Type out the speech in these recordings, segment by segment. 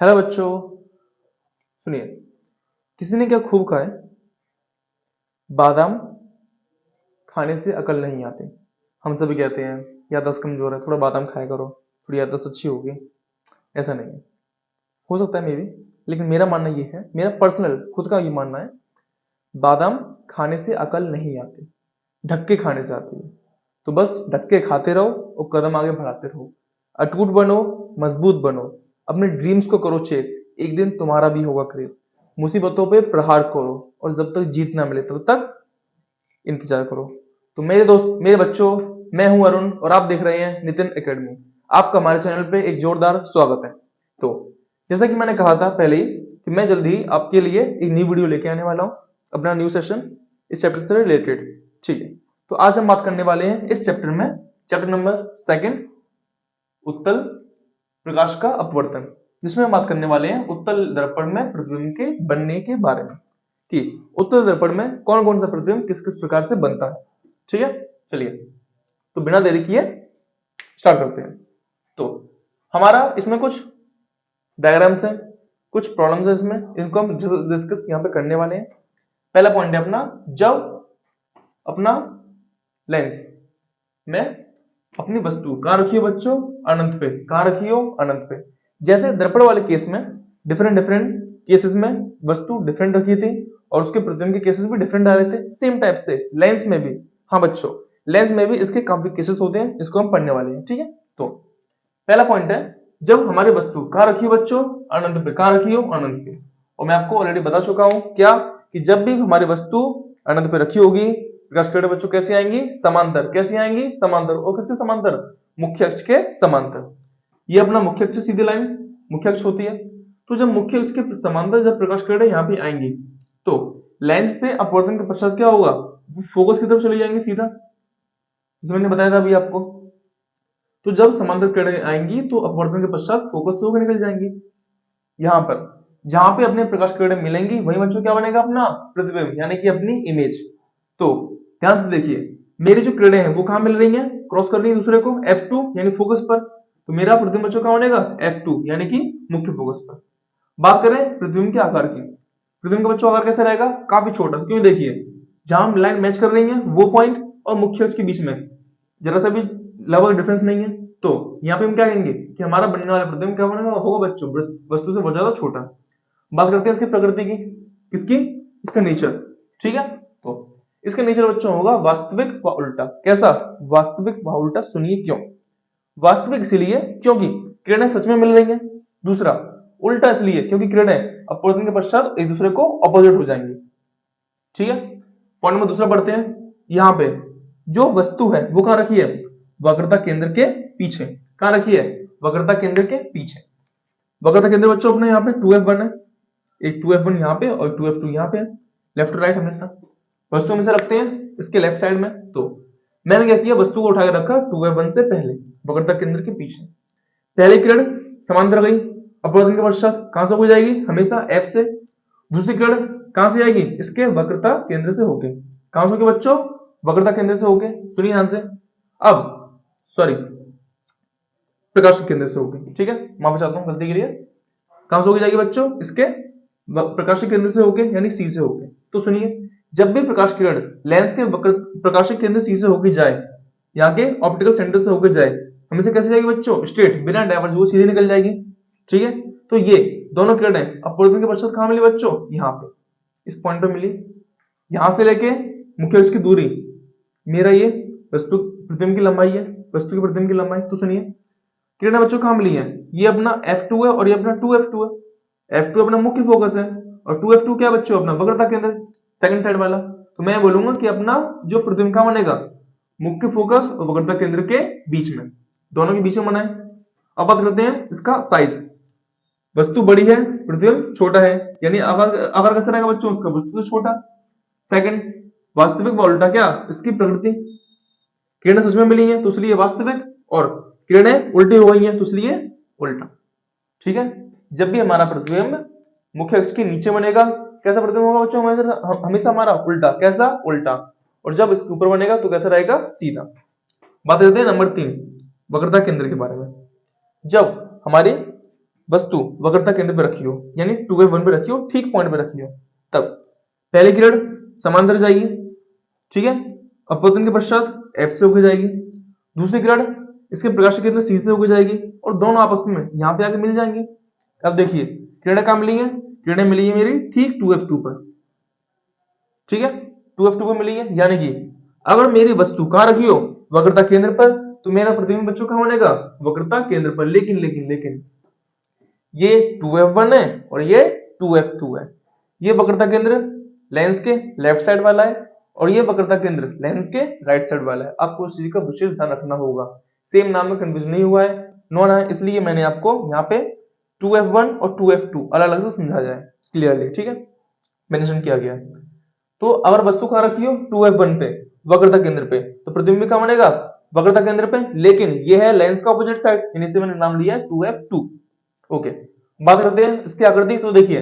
Hello बच्चों, सुनिए। किसी ने क्या खूब कहा है, बादाम खाने से अकल नहीं आती। हम सभी कहते हैं याददाश्त कमजोर है, थोड़ा बादाम खाया करो, थोड़ी याददाश्त अच्छी होगी। ऐसा नहीं है, हो सकता है मे भी, लेकिन मेरा मानना ये है, मेरा पर्सनल खुद का ये मानना है, बादाम खाने से अकल नहीं आती, ढक्के खाने से आती है। तो बस ढक्के खाते रहो और कदम आगे बढ़ाते रहो, अटूट बनो, मजबूत बनो, अपने ड्रीम्स को करो चेस। एक दिन तुम्हारा भी होगा क्रेज। मुसीबतों पे प्रहार करो और जब तक जीत ना मिले तब तक इंतजार करो। तो मेरे दोस्त, मेरे बच्चों, मैं हूं अरुण और आप देख रहे हैं नितिन एकेडमी। आपका हमारे चैनल पे एक जोरदार स्वागत है। तो जैसा कि मैंने कहा था पहले ही कि मैं जल्दी ही आपके लिए एक न्यू वीडियो लेके आने वाला हूं, अपना न्यू सेशन इस चैप्टर से रिलेटेड। ठीक है, तो आज हम बात करने वाले हैं इस चैप्टर में, चैप्टर नंबर 2, उत्तल प्रकाश का अपवर्तन, जिसमें हम बात करने वाले हैं उत्तल दर्पण में प्रतिबिंब के बनने के बारे में कि उत्तल दर्पण में कौन कौन सा प्रतिबिंब किस किस प्रकार से बनता है। ठीक है, चलिए तो बिना देरी किए स्टार्ट करते हैं। तो हमारा इसमें कुछ डायग्राम्स हैं, कुछ प्रॉब्लम्स है इसमें, इनको हम डिस्कस यहाँ पे करने वाले हैं। पहला पॉइंट है अपना, जब अपना लेंस में अपनी वस्तु कहां रखी हो बच्चों, अनंत पे। कहां रखी हो, अनंत पे। जैसे दर्पण वाले केस में डिफरेंट डिफरेंट केसेस में वस्तु डिफरेंट रखी थी और उसके प्रतिबिंब के केसेस भी डिफरेंट आ रहे थे, सेम टाइप से लेंस में भी। हाँ बच्चों, लेंस में भी इसके काफी केसेस होते हैं, इसको हम पढ़ने वाले हैं। ठीक है, तो पहला पॉइंट है, जब हमारी वस्तु कहां रखी हो बच्चों, अनंत पे। कहां रखी हो, अनंत पे। और मैं आपको ऑलरेडी बता चुका हूं क्या, कि जब भी हमारी वस्तु अनंत पे रखी होगी, प्रकाश किरणें बच्चों कैसे आएंगी, समांतर। कैसे आएंगी, समांतर। और किसके समांतर, मुख्य अक्ष के समांतर। ये अपना मुख्य अक्ष सीधी लाइन मुख्य अक्ष होती है। तो जब मुख्य अक्ष के समांतर जब प्रकाश किरणें यहाँ पे आएंगी, तो लेंस से अपवर्तन के पश्चात क्या होगा, वो फोकस की तरफ चली जाएंगी सीधा, जैसे मैंने बताया था अभी आपको। तो जब समांतर किरणें आएंगी तो अपवर्तन के पश्चात फोकस से होकर निकल जाएंगी। यहाँ पर जहां पे अपने प्रकाश किरणें मिलेंगी वही बच्चों क्या बनेगा, अपना प्रतिबिंब, यानी कि अपनी इमेज। तो ध्यान से देखिए, मेरी जो किरणें हैं वो कहां मिल रही हैं, क्रॉस कर रही है दूसरे को F2 यानी फोकस पर। तो मेरा प्रतिबिंब बच्चों कहां बनेगा, F2 यानी कि मुख्य फोकस पर। बात करें प्रतिबिंब के आकार की, प्रतिबिंब का बच्चों आकार कैसा रहेगा, काफी छोटा। क्यों, देखिए जहां लाइन मैच कर रही है वो पॉइंट और मुख्य अक्ष के बीच में जरा सा भी लगभग डिफरेंस नहीं है, तो यहाँ पे हम क्या कहेंगे कि हमारा बनने वाला प्रतिबिंब क्या बनेगा, होगा बच्चों वस्तु से बहुत ज्यादा छोटा। बात करते हैं इसकी प्रकृति की, किसकी, इसका नेचर। ठीक है, तो इसका नेचर बच्चों होगा वास्तविक व उल्टा। कैसा, वास्तविक व उल्टा। सुनिए क्यों, वास्तविक इसलिए क्योंकि किरणें सच में मिल रही हैं। दूसरा, उल्टा इसलिए क्योंकि किरणें अपवर्तन के पश्चात एक दूसरे को अपोजिट हो जाएंगी। ठीक है, पॉइंट में दूसरा पढ़ते हैं। यहां पे जो वस्तु है वो कहां रखी है, वक्रता केंद्र के पीछे। कहां रखी है, वक्रता केंद्र के पीछे। वक्रता केंद्र बच्चों अपने यहाँ पे 2F1 है, एक 2F1 यहाँ पे और 2F2 यहाँ पे है। लेफ्ट टू राइट हमेशा वस्तु हमेशा रखते हैं इसके लेफ्ट साइड में। तो मैंने क्या किया, वस्तु को उठा के रखा 2F1 से पहले, वक्रता केंद्र के पीछे। पहली किरण समांतर गई, अपवर्तन के पश्चात कहां से हो जाएगी, हमेशा F से। दूसरी किरण कहां से आएगी, इसके वक्रता केंद्र से होके। कहां से होके बच्चों, वक्रता केंद्र से होके। सुनिए ध्यान से, अब सॉरी, प्रकाश केंद्र से होके। ठीक है, माफी चाहता हूं गलती के लिए। कहां से होके जाएगी बच्चों, इसके प्रकाशिक केंद्र से होके, यानी सी से होके। तो सुनिए, जब भी प्रकाश किरण लेंस के प्रकाशिक केंद्र सी से होके जाए, यहाँ के ऑप्टिकल सेंटर से होके जाए, हमेशा कैसे जाएगी बच्चों, स्ट्रेट, बिना डाइवर्ज, वो सीधे निकल जाएगी। ठीक है, तो ये दोनों किरणें अपवर्तन के पश्चात कहां मिली बच्चों, यहाँ पे इस पॉइंट पे मिली। यहां से लेके मुख्य अक्ष की दूरी मेरा ये वस्तु प्रतिबिंब की लंबाई है, वस्तु की प्रतिबिंब की लंबाई। तो सुनिए, किरणें बच्चों कहां मिली है, ये अपना F2 है और ये अपना 2F2 है। F2 अपना मुख्य फोकस है और 2F2 क्या बच्चों, अपना वक्रता केंद्र, सेकंड साइड वाला। तो मैं बोलूंगा कि अपना जो प्रतिबिंब कहां बनेगा, मुख्य फोकस और वक्रता केंद्र के बीच में, दोनों के बीच में बना है। अब बात करते हैं इसका साइज। वस्तु बड़ी है, प्रतिबिंब छोटा है, यानी आकार कैसा रहेगा बच्चों उसका, वस्तु से छोटा। सेकंड, वास्तविक व उल्टा क्या, इसकी प्रकृति। किरणें सच में मिली हैं तो इसलिए वास्तविक, और किरणें उल्टी हो गई हैं तो इसलिए उल्टा। ठीक है, जब भी हमारा प्रतिबिंब मुख्य अक्ष के नीचे बनेगा, कैसा प्रतिबिंब होगा बच्चों, हमेशा हमारा उल्टा। कैसा, उल्टा। और जब इसके ऊपर बनेगा तो कैसा रहेगा, सीधा। बात करते हैं नंबर 3, वक्रता केंद्र के बारे में। जब हमारे वस्तु वक्रता केंद्र पे रखी हो, यानी 2f1 पे रखी हो, ठीक पॉइंट पे रखी हो, तब पहली किरण समांतर जाएगी, ठीक है, अपवर्तन के पश्चात f से होकर जाएगी, दूसरी किरण इसके प्रकाश केंद्र c से होकर जाएगी और दोनों आपस में यहाँ पे आके मिल जाएंगी। अब देखिए किरणें कहाँ मिली है, किरणें मिली है मेरी ठीक 2f2 पर, ठीक है, 2f2 पर मिली है, यानी कि अगर मेरी वस्तु कहाँ रखी हो, वक्रता केंद्र पर, तो मेरा प्रतिबिंब बच्चों कहाँ बनेगा, वक्रता केंद्र पर। लेकिन लेकिन लेकिन ये 2f1 है और ये 2f2 है, ये वक्रता केंद्र लेंस के लेफ्ट साइड वाला है और ये वक्रता केंद्र लेंस के राइट साइड वाला है। आपको इस चीज का विशेष ध्यान रखना होगा, सेम नाम में कंफ्यूजन नहीं हुआ है, नॉन है, इसलिए मैंने आपको यहाँ पे 2f1 और 2f2 अलग अलग से समझा जाए क्लियरली, ठीक है, मेंशन किया गया है। तो अगर वस्तु कहाँ रखी हो 2f1 पे, वक्रता केंद्र पे, तो प्रतिबिंब कहाँ बनेगा, वक्रता केंद्र पे, लेकिन ये है लेंस का ऑपोजिट साइड, यानी से मैंने नाम लिया है 2f2। ओके, बात करते हैं इसकी आकृति। तो देखिए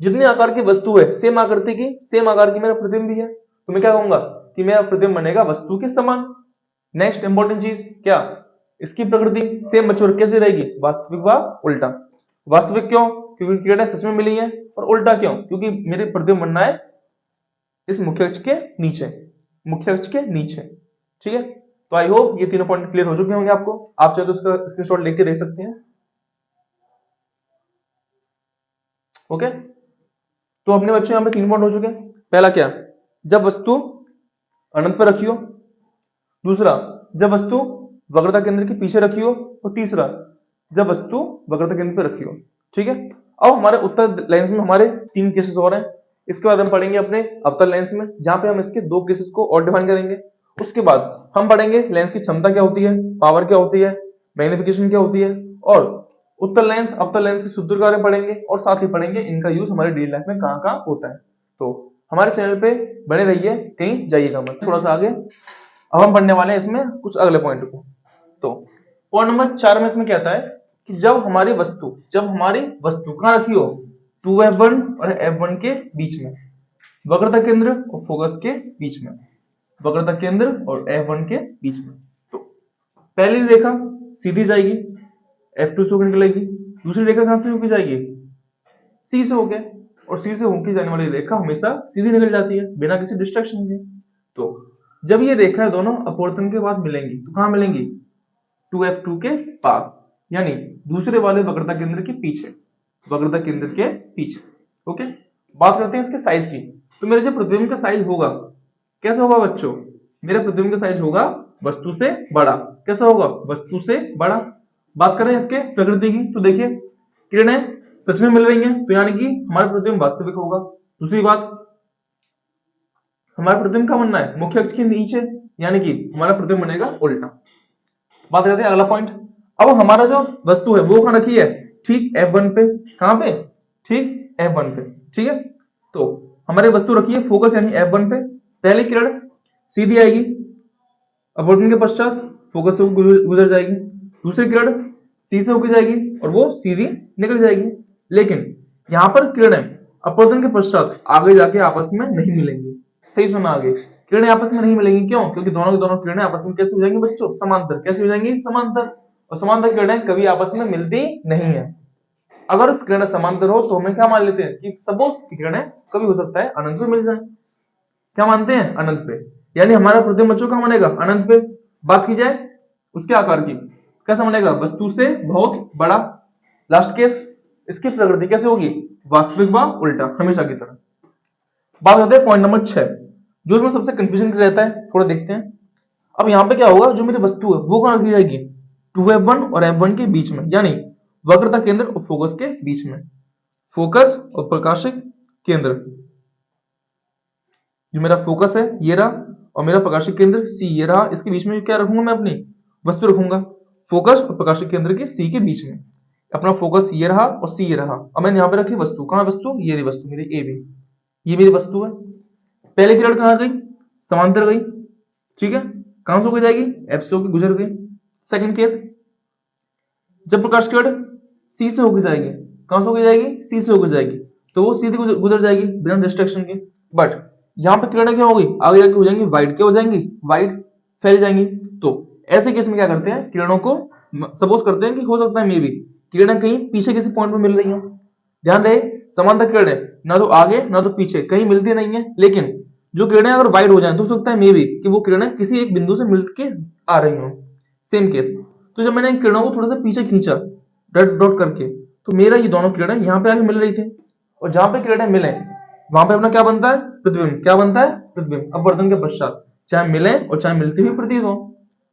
जितनी आकार की वस्तु है, सेम आकृति की, सेम आकार की मेरा प्रतिबिंब भी है, तो मैं क्या कहूंगा कि मेरा प्रतिबिंब बनेगा वस्तु के समान। नेक्स्ट इंपॉर्टेंट चीज क्या, इसकी प्रकृति सेम बच्चों कैसे रहेगी, वास्तविक व उल्टा। वास्तविक क्यों, क्योंकि किरणें सच में मिली है, और उल्टा क्यों, क्योंकि मेरे प्रतिबिंब बनना है इस मुख्य अक्ष के नीचे, मुख्य अक्ष के नीचे, ठीक है। तो आई होप ये तीनों पॉइंट क्लियर हो चुके होंगे आपको, आप चाहे तो इसका स्क्रीनशॉट लेके देख सकते हैं। ओके, तो अपने बच्चों यहाँ पे 3 पॉइंट हो चुके हैं। पहला क्या, जब वस्तु अनंत पर रखी हो, दूसरा जब वस्तु वक्रता केंद्र के पीछे रखी हो, और तीसरा जब वस्तु वक्रता केंद्र पर रखी हो, ठीक है। अब हमारे उत्तर लेंस में हमारे 3 केसेस और हैं, इसके बाद हम पढ़ेंगे अपने अवतल लेंस में, जहां पे हम इसके 2 केसेस को और डिफाइन करेंगे। उसके बाद हम पढ़ेंगे लेंस की क्षमता क्या होती है, पावर क्या होती है, मैग्निफिकेशन क्या होती है, और उत्तल लेंस अवतल लेंस के सूत्र के बारे में पढ़ेंगे, और साथ ही पढ़ेंगे इनका यूज हमारे डेली लाइफ में कहाँ कहाँ होता है। तो हमारे चैनल पे बने रहिए, कहीं जाइएगा मत। थोड़ा सा आगे अब हम पढ़ने वाले हैं इसमें कुछ अगले पॉइंट को। तो पॉइंट नंबर 4 में इसमें कहता है कि जब हमारी वस्तु कहाँ रखी हो, 2f1 और f1 के बीच में, वक्रता केंद्र और फोकस के बीच में, वक्रता केंद्र और f1 के बीच में। तो पहली रेखा सीधी जाएगी, f2 से होकर निकलेगी, दूसरी रेखा कहां से होकर जाएगी, c से होकर, और c से होकर जाने वाली रेखा हमेशा सीधी निकल जाती है बिना किसी डिस्ट्रैक्शन के। तो जब ये रेखा दोनों अपवर्तन के बाद मिलेंगी, तो कहां मिलेंगी, 2f2 के पार, यानी दूसरे वाले वक्रता केंद्र के पीछे, वक्रता केंद्र के पीछे। ओके, बात करते हैं इसके साइज की। तो मेरे जो प्रतिबिंब का साइज होगा, कैसा होगा बच्चों, मेरा प्रतिबिंब का साइज होगा वस्तु से बड़ा। कैसा होगा, वस्तु से बड़ा। बात करें इसके प्रकृति की, तो देखिए किरणें सच में मिल रही हैं, तो यानी कि हमारा प्रतिबिंब वास्तविक होगा। दूसरी बात, हमारा प्रतिबिंब का बनना है मुख्य अक्ष के नीचे, यानी कि हमारा प्रतिबिंब बनेगा उल्टा। बात करते हैं अगला पॉइंट। अब हमारा जो वस्तु है वो कहां रखी है, ठीक f1 पे, कहां पे, ठीक f1 पे, ठीक है। तो हमारी वस्तु रखी है फोकस यानी f1 पे, पहली किरण सीधी आएगी, अपवर्तन के पश्चात फोकस से गुजर जाएगी, दूसरी किरण सी से होकर जाएगी और वो सीधी निकल जाएगी। लेकिन यहाँ पर किरणें अपवर्तन के पश्चात आगे जाके आपस में नहीं मिलेंगी। सही सुना, आगे किरणें आपस में नहीं मिलेंगी, क्यों, क्योंकि दोनों की दोनों किरणें आपस में कैसे हो जाएंगी बच्चों, समांतर। कैसे हो जाएंगी, समांतर। और समांतर किरणें कभी आपस में मिलती नहीं है। अगर किरणें समांतर हो तो हमें क्या मान लेते हैं कि सपोज किरणें कभी हो सकता है अनंत पे मिल जाए। क्या मानते हैं, अनंत पे, यानी हमारा प्रतिबिंब बच्चों का बनेगा अनंत पे। बात की जाए उसके आकार की, कैसा बनेगा, वस्तु से बहुत बड़ा। लास्ट केस, इसकी प्रकृति कैसे होगी, वास्तविक व उल्टा, हमेशा की तरह। बात करते हैं पॉइंट नंबर 6, जो इसमें सबसे कंफ्यूजन रहता है, थोड़ा देखते हैं। अब यहाँ पे क्या होगा, जो मेरी वस्तु है वो कहां रखी जाएगी, 2f1 और f1 के बीच में, यानी वक्रता केंद्र और फोकस के बीच में। फोकस और प्रकाशिक केंद्र, जो मेरा फोकस है ये रहा, और मेरा प्रकाशिक केंद्र सी ये रहा, इसके बीच में क्या रखूंगा, मैं अपनी वस्तु रखूंगा फोकस और प्रकाशिक केंद्र के सी के बीच में। अपना फोकस ये रहा और सी ये रहा। अब मैंने यहाँ पे रखी वस्तु, कहां वस्तु, ये रही वस्तु मेरी ए बी, ये मेरी वस्तु है। पहली किरण कहां गई, समांतर गई, ठीक है, कहां से होकर जाएगी, एफ से होकर गुजर गई। सेकंड केस, जब प्रकाश किरण सी से होकर जाएगी, कहां से होकर जाएगी, सी से होकर जाएगी, तो वो सीधी गुजर जाएगी बिना डिस्ट्रैक्शन के। बट यहाँ पे किरणें क्या होगी, आगे जाके हो जाएंगी वाइड, क्या हो जाएंगी, वाइड, फैल जाएंगी। तो ऐसे केस में क्या करते हैं, किरणों को सपोज करते हैं कि हो सकता है मे बी किरणें कहीं पीछे किसी पॉइंट पे मिल रही हो। ध्यान रहे, समांतर किरणें ना तो आगे ना तो पीछे कहीं मिलती नहीं है, लेकिन जो किरणें अगर वाइड हो जाएं तो हो सकता है मे बी कि वो किरणें किसी एक बिंदु से मिलके आ रही हो। सेम केस, तो जब मैंने इन किरणों को थोड़ा सा पीछे खींचा डॉट डॉट करके, तो मेरा ये दोनों किरणें यहाँ पे आके मिल रही थी, और जहां पे किरणें मिले वहां पे अपना क्या बनता है, प्रतिबिंब। क्या बनता है, प्रतिबिंब। अपवर्तन के पश्चात चाहे मिले और चाहे मिलती हुई प्रतीत हो,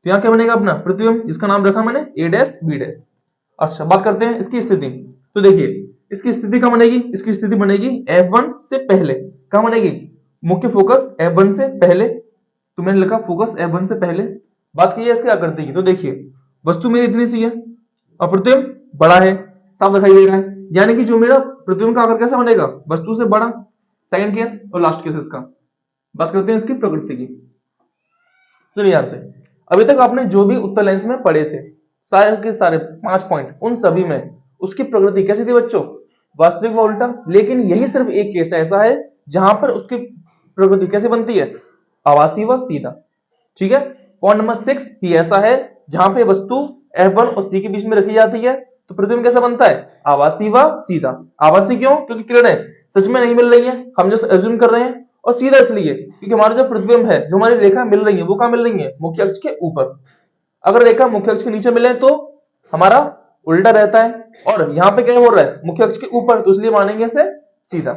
तो यहाँ क्या बनेगा अपना प्रतिबिंब, जिसका नाम रखा मैंने ए डैश बी डैश। अच्छा, बात करते हैं इसकी स्थिति। तो देखिए इसकी स्थिति कहाँ बनेगी, इसकी स्थिति बनेगी F1 से पहले। कहाँ बनेगी, मुख्य फोकस F1 से पहले। तो मैंने लिखा फोकस F1 से पहले। बात की है इसके आकृति की, तो देखिए वस्तु मेरी इतनी सी है और प्रतिबिंब बड़ा है, साफ दिखाई दे रहा है, यानी कि जो मेरा प्रतिबिंब का आकार कैसा बनेगा, वस्तु से बड़ा। सेकंड केस और लास्ट केस इसका। बात करते हैं इसकी प्रकृति की। चलिए ध्यान से, अभी तक आपने जो भी उत्तर लेंस में पढ़े थे सारे के सारे 5 पॉइंट, उन सभी में उसकी प्रकृति कैसी थी बच्चों, वास्तविक व उल्टा। लेकिन यही सिर्फ एक केस ऐसा है जहां पर उसकी प्रकृति कैसे बनती है, आभासी व सीधा। ठीक है। पॉइंट नंबर 6 भी ऐसा है जहां पे वस्तु F1 और C के बीच में रखी जाती है, तो प्रतिबिंब कैसा बनता है, आभासी व सीधा। आभासी क्यों, क्योंकि किरणें सच में नहीं मिल रही है, हम जस्ट अज्यूम कर रहे हैं। और सीधा इसलिए क्योंकि हमारा जो प्रतिबिंब है, जो हमारी रेखा मिल रही है, वो कहां मिल रही है, मुख्य अक्ष के ऊपर। अगर रेखा मुख्य अक्ष के नीचे मिले तो हमारा उल्टा रहता है, और यहाँ पे क्या हो रहा है, मुख्य अक्ष के ऊपर, तो इसलिए मानेंगे इसे सीधा।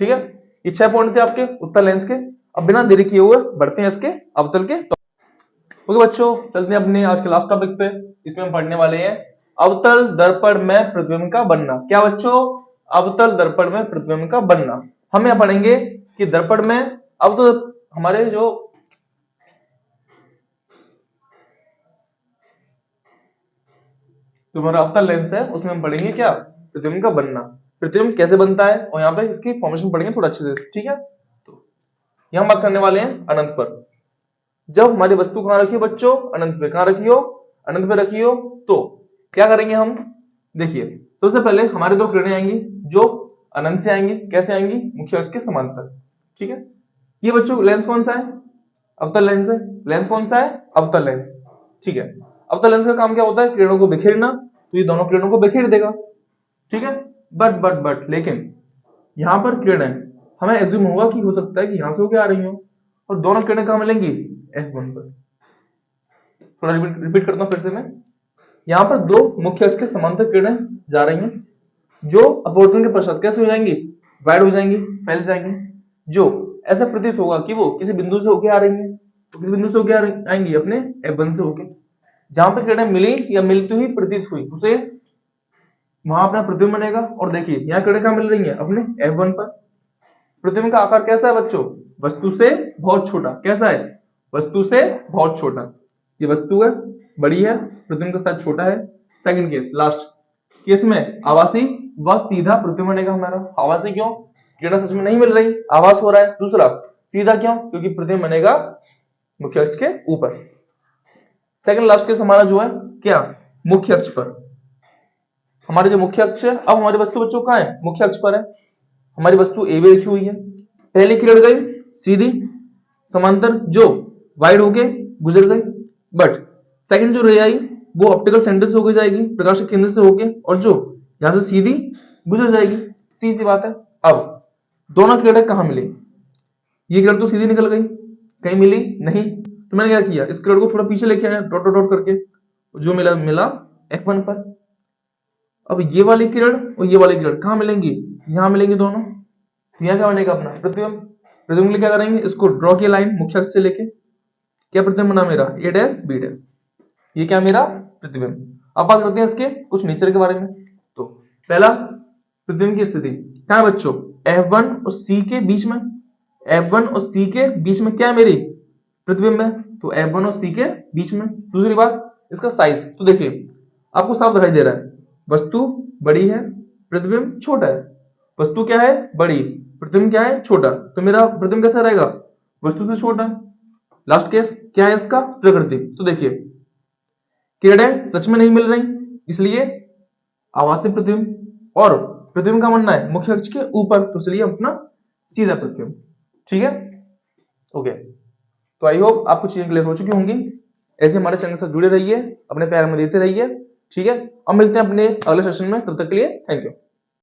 ठीक है। ये 6 पॉइंट थे आपके उत्तर लेंस के। अब बिना देरी किए हुए बढ़ते हैं इसके अवतल के। ओके बच्चों, चलते हैं अपने आज के लास्ट टॉपिक पे। इसमें हम पढ़ने वाले हैं अवतल दर्पण में प्रतिबिंब का बनना। क्या बच्चों, अवतल दर्पण में प्रतिबिंब का बनना। हम यहां पढ़ेंगे कि दर्पण में अवतल, हमारे जो हमारा अवतल लेंस है उसमें हम पढ़ेंगे क्या, प्रतिबिंब का बनना, प्रतिबिंब कैसे बनता है, और यहाँ पे इसकी फॉर्मेशन पढ़ेंगे थोड़ा अच्छे से। ठीक है। तो यहाँ बात करने वाले हैं अनंत पर। जब हमारी वस्तु कहां रखी हो बच्चों, अनंत पे। कहां रखी हो, अनंत पे रखी हो, तो क्या करेंगे हम, देखिए सबसे पहले हमारे 2 किरणें आएंगी जो अनंत से आएंगी। कैसे आएंगी, मुख्य अक्ष के समांतर। ठीक है। ये बच्चों लेंस कौन सा है, अवतल लेंस है। लेंस कौन सा है, अवतल लेंस। ठीक है। अवतल लेंस का काम क्या होता है, किरणों को बिखेरना, तो ये दोनों किरणों को बिखेर देगा। ठीक है। बट लेकिन यहां पर किरणें, हमें एज्यूम होगा कि हो सकता है कि यहां से होकर आ रही हो, और दोनों किरणें कहां मिलेंगी, F1 पर। थोड़ा रिपीट करता हूं फिर से मैं। यहां पर 2 मुख्य अक्ष के समांतर किरणें जा रही हैं, जो अपवर्तन के पश्चात कैसे हो जाएंगी, वाइड हो जाएंगी, फैल जाएंगी। जो ऐसा प्रतीत होगा कि वो किसी बिंदु से होकर आ रही हैं, तो किसी बिंदु से होकर आएंगी अपने F1 से होकर। जहां पर किरणें मिली या मिलती हुई प्रतीत हुई, उसे वहां अपना प्रतिबिंब बनेगा। और देखिए यहाँ किरणें कहां मिल रही हैं, अपने F1 पर। प्रतिबिंब का आकार कैसा है बच्चों, वस्तु से बहुत छोटा। कैसा है, वस्तु से बहुत छोटा। ये वस्तु है, बड़ी है, प्रतिबिंब का साइज छोटा है। सेकंड केस, लास्ट केस में आभासी व सीधा प्रतिबिंब बनेगा हमारा। आभासी क्यों, किरण सच में नहीं मिल रही, आभास हो रहा है। दूसरा सीधा क्यों, क्योंकि प्रतिबिंब बनेगा मुख्य अक्ष के ऊपर। सेकंड लास्ट केस हमारा जो है क्या, मुख्य अक्ष पर। हमारे जो मुख्य अक्ष है, अब हमारी वस्तु बच्चों कहां है, मुख्य अक्ष पर है। हमारी वस्तु ए बी रखी हुई है। पहली किरण गई सीधी समांतर, जो वाइड होके गुजर गई। बट सेकंड जो रह आई वो ऑप्टिकल सेंटर से होके जाएगी, प्रकाश के केंद्र से होके, और जो यहां से सीधी गुजर जाएगी। सीधी सी बात है। अब दोनों किरणें कहां मिली, ये किरण तो सीधी निकल गई, कहीं मिली नहीं, तो मैंने क्या किया, इस किरण को थोड़ा पीछे लेके आया डॉट डॉट डॉट करके, जो मिला मिला F1 पर। अब ये वाली किरण और ये वाली किरण कहां मिलेंगी, यहां मिलेंगी दोनों। यहां क्या बनेगा अपना प्रतिबिंब। प्रतिबिंब के लिए क्या करेंगे, इसको ड्रॉ किया लाइन मुख्य अक्ष से लेके। क्या प्रतिबिंब बना मेरा, ए डैश बी डैश। ये क्या मेरा प्रतिबिंब। अब बात करते हैं इसके कुछ नेचर के बारे में। तो पहला, प्रतिबिंब की स्थिति क्या है बच्चों, F1 और C के बीच में। F1 और C के बीच में क्या है मेरी, प्रतिबिंब है, तो F1 और C के बीच में। दूसरी बात, इसका साइज। तो देखिए आपको साफ दिखाई दे रहा है, वस्तु बड़ी है, प्रतिबिंब छोटा है। वस्तु क्या है, बड़ी, प्रतिबिंब क्या है, छोटा, तो मेरा प्रतिबिंब कैसा रहेगा, वस्तु से छोटा। लास्ट केस क्या है इसका, प्रकृति। तो देखिए किरणें सच में नहीं मिल रही, इसलिए आभासी प्रतिबिंब, और प्रतिबिंब का बनना है मुख्य अक्ष के ऊपर, तो इसलिए अपना सीधा प्रतिबिंब। ठीक है। ओके, तो आई होप आपको चीजें क्लियर हो चुकी होंगी। ऐसे हमारे चैनल से जुड़े रहिए, अपने प्यार में देते रहिए। ठीक है, अब मिलते हैं अपने अगले सेशन में, तब तक के लिए थैंक यू।